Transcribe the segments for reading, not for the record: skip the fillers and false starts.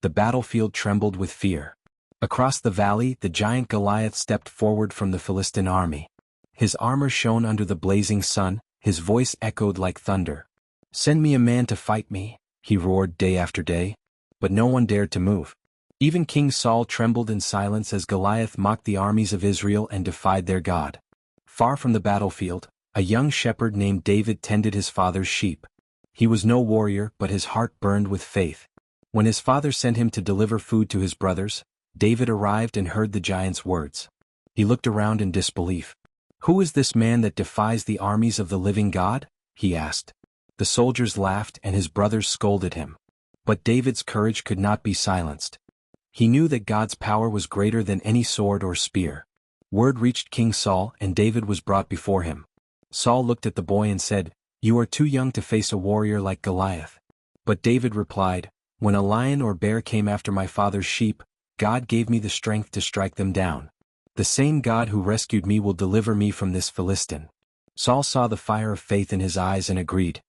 The battlefield trembled with fear. Across the valley, the giant Goliath stepped forward from the Philistine army. His armor shone under the blazing sun, his voice echoed like thunder. "Send me a man to fight me," he roared day after day. But no one dared to move. Even King Saul trembled in silence as Goliath mocked the armies of Israel and defied their God. Far from the battlefield, a young shepherd named David tended his father's sheep. He was no warrior, but his heart burned with faith. When his father sent him to deliver food to his brothers, David arrived and heard the giant's words. He looked around in disbelief. "Who is this man that defies the armies of the living God?" he asked. The soldiers laughed and his brothers scolded him. But David's courage could not be silenced. He knew that God's power was greater than any sword or spear. Word reached King Saul and David was brought before him. Saul looked at the boy and said, "You are too young to face a warrior like Goliath." But David replied, "When a lion or bear came after my father's sheep, God gave me the strength to strike them down. The same God who rescued me will deliver me from this Philistine." Saul saw the fire of faith in his eyes and agreed.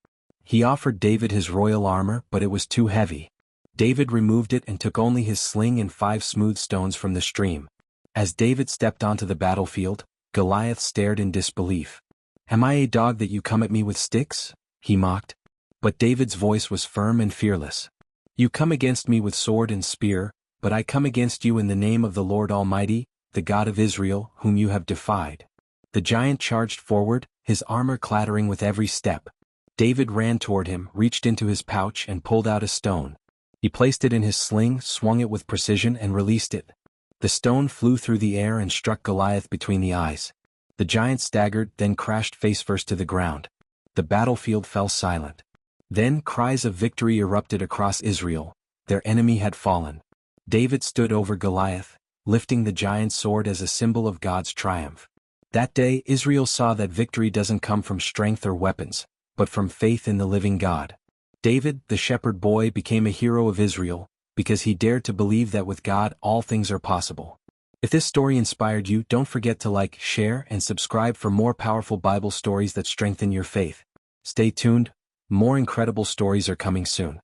He offered David his royal armor, but it was too heavy. David removed it and took only his sling and 5 smooth stones from the stream. As David stepped onto the battlefield, Goliath stared in disbelief. "Am I a dog that you come at me with sticks?" he mocked. But David's voice was firm and fearless. "You come against me with sword and spear, but I come against you in the name of the Lord Almighty, the God of Israel, whom you have defied." The giant charged forward, his armor clattering with every step. David ran toward him, reached into his pouch and pulled out a stone. He placed it in his sling, swung it with precision and released it. The stone flew through the air and struck Goliath between the eyes. The giant staggered, then crashed face first to the ground. The battlefield fell silent. Then cries of victory erupted across Israel. Their enemy had fallen. David stood over Goliath, lifting the giant's sword as a symbol of God's triumph. That day Israel saw that victory doesn't come from strength or weapons, but from faith in the living God. David, the shepherd boy, became a hero of Israel, because he dared to believe that with God all things are possible. If this story inspired you, don't forget to like, share, and subscribe for more powerful Bible stories that strengthen your faith. Stay tuned, more incredible stories are coming soon.